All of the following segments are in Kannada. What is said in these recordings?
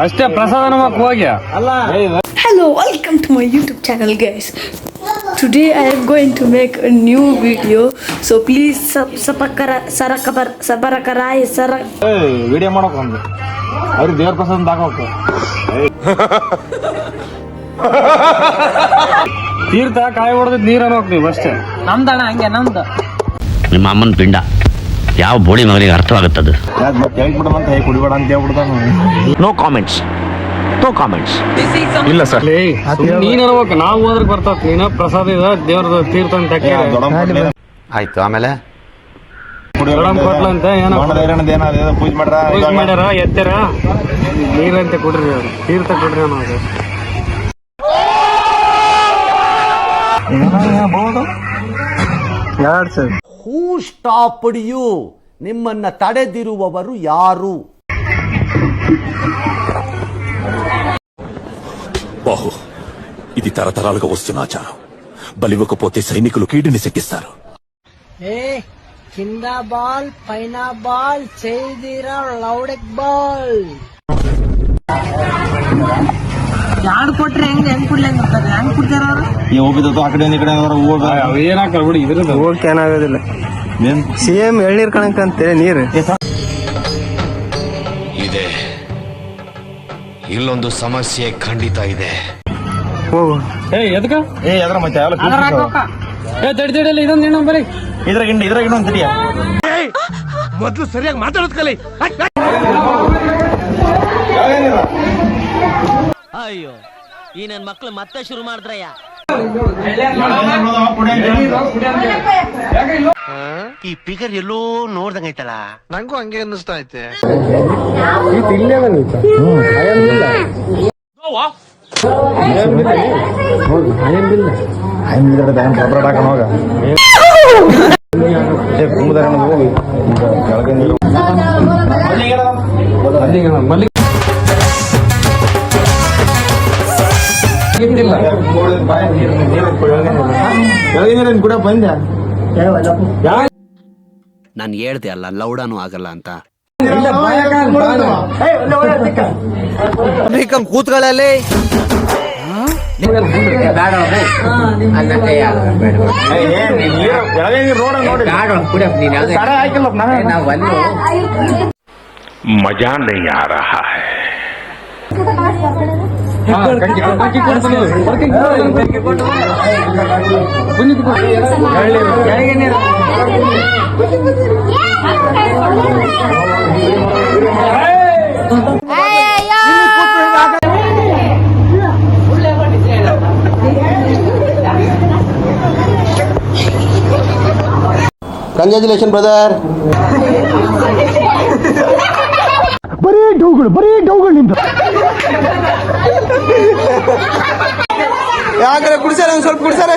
ಅಷ್ಟೇ ಪ್ರಸಾದ ನಮಕ್ ಹೋಗಿ. Hello, welcome to my YouTube channel, guys. Today I am going to make a new video, so please video ಮಾಡಕ್ ಬಂದು ಅವ್ರಿಗೆ ದೇವ್ರ ಪ್ರಸಾದ ತಾಕೋಬೇಕು. ತೀರ್ಥ ಕಾಯಿ ಹೊಡೆದ್ ನೀರನ್ನು ಹೋಗ್ತೀವಿ ಅಷ್ಟೇ. ನಮ್ದಣ್ಣ ಹಂಗೆ ನಮ್ದು. ನಿಮ್ಮ ಅಮ್ಮನ ಪಿಂಡ ಯಾವ ಬೋಳಿ ಮಗನಿಗೆ ಅರ್ಥವಾಗುತ್ತದು. ಹೇಳ್ಬಿಡಂತ ಕುಡಿಬೇಡ ಅಂತ ಹೇಳ್ಬಿಡ್ತಾನು. No comments. ಇಲ್ಲ ಸರ್ ನೀನ್ ಅನ್ಬೇಕು, ನಾವು ಹೋದ್ರೆ ಬರ್ತದ. ನೀನ ಪ್ರಸಾದ ಇದೆ ದೇವ್ರದ ತೀರ್ಥ ಅಂತ ಆಯ್ತು. ಆಮೇಲೆ ಕೊಟ್ಲಂತೆ ಏನೋ ಪೂಜೆ ಮಾಡ್ಯಾರ ಎತ್ತಾರ ನೀರಂತೆ ಕೊಡ್ರಿ ಅವ್ರು ತೀರ್ಥ ಕೊಡ್ರಿ ಅನ್ನೋದು. ಹೂ ಸ್ಟಾಪ್ಡ್ ಯು? ನಿಮ್ಮನ್ನ ತಡೆದಿರುವವರು ಯಾರು? బాహు ఇది తరతరాలుగా వస్తున్న ఆచారం. బలివ్వకపోతే సైనికులు కీడుని శక్కిస్తారు. కింద బాల్ పైన బాల్ చేదిరా లౌడెక్ బాల్ ಯಾರು ಕೊಟ್ರೆ ಹೆಂಗ್ ಕುಡ್ಲಿ ಹೆಂಗ್ ಕುಡ್ತಾರ ಹೋಗಿದ್ದು ಆ ಕಡೆ ಈ ಕಡೆ ಏನಾಗ್ತಾರೆ ಬಿಡಿ. ಇದ್ರದ್ದು ಹೋಗಕ್ಕೆ ಏನಾಗೋದಿಲ್ಲ. ಸಿಎಂ ಎಳ್ನೀರ್ ಕಣಕ್ಕಂತೇಳಿ ನೀರು ಇದೆ. ಇಲ್ಲೊಂದು ಸಮಸ್ಯೆ ಖಂಡಿತ ಇದೆ. ಹೋಗು. ಎದಕ ಎದ್ರ ಮತ್ತೆ ತಡಿ ಇದೊಂದು ಇನ್ನೊಂದು ಬರೀ ಇದ್ರಾಗ ಇನ್ನೊಂದು ತಡಿಯ. ಮೊದಲು ಸರಿಯಾಗಿ ಮಾತಾಡೋದ್ ಕಲಿ. ಅಯ್ಯೋ ಈ ನನ್ ಮಕ್ಳು ಮತ್ತೆ ಶುರು ಮಾಡಿದ್ರಯ್ಯ. ಈ ಫಿಗರ್ ಎಲ್ಲೋ ನೋಡ್ದಂಗೈತಲ್ಲ, ನಂಗೂ ಹಂಗೆ ಅನ್ನಿಸ್ತಾ ಐತೆ. ಕೂಡ ಬಂದ ನಾನು ಹೇಳ್ದೆ ಅಲ್ಲ ಲೌಡಾನು ಆಗಲ್ಲ ಅಂತ. ಕೂತ್ಗಳಲ್ಲಿ मजा नहीं आ रहा है. Congratulation brother. ಬರೀ ಡೌಗಳು ನಿಮ್ದು. ಯಾಕಂದ್ರೆ ಕುಡಿಸಾರೆ ಒಂದ್ ಸ್ವಲ್ಪ ಕುಡಿಸಾರೆ.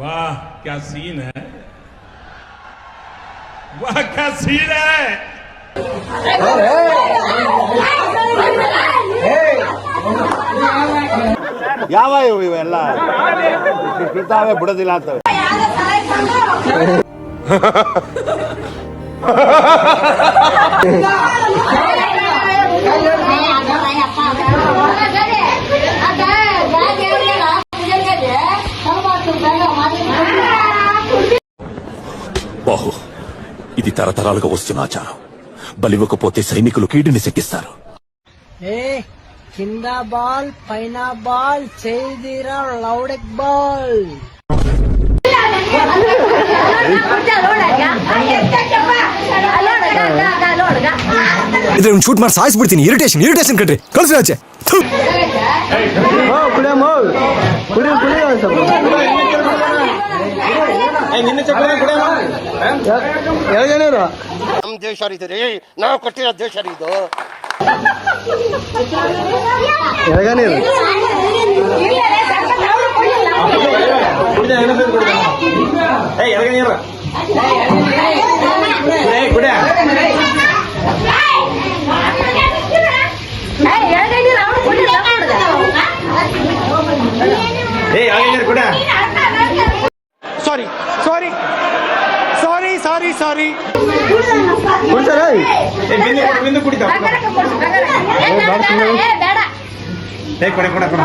वाह क्या सीन है, वाह क्या सीन है. ಯಾವ ಇವೆಲ್ಲ ಬಿಡ್ತಾವೆ ಬಿಡೋದಿಲ್ಲ ಅಂತವೆ. బాహు ఇది తరతరాలుగా వస్తున్న ఆచారం. బలివ్వకపోతే సైనికులు కీడుని శక్కిస్తారు. కింద బాల్ పైన బాల్ చేదిరా లౌడెక్ బాల్. ಇದ್ರೆ ಒಂದು ಶೂಟ್ ಮಾಡಿ ಸಾಯಿಸ್ಬಿಡ್ತೀನಿ. ಇರಿಟೇಷನ್ ಕಟ್ರಿ ಕಳ್ಸಿ ಆಚೆ. ನಮ್ ದೇಶ ರೀ, ನಾವು ಕಟ್ಟಿರೋ ದೇಶ ಇದು. ಸಾರಿ ಬಿಂದು ಕುಡಿತ ಕೊಡೆ ಕೊಡ ಕೊಡ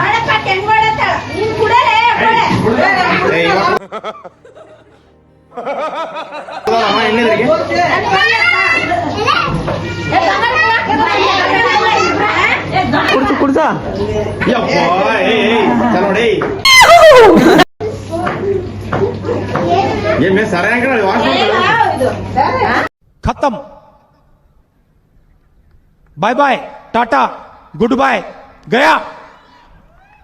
ಕುಡ್ಸು ಕುಡ್ಸ ನೋಡಿ ಏನ್ ಸರ खत्म bye bye tata goodbye गया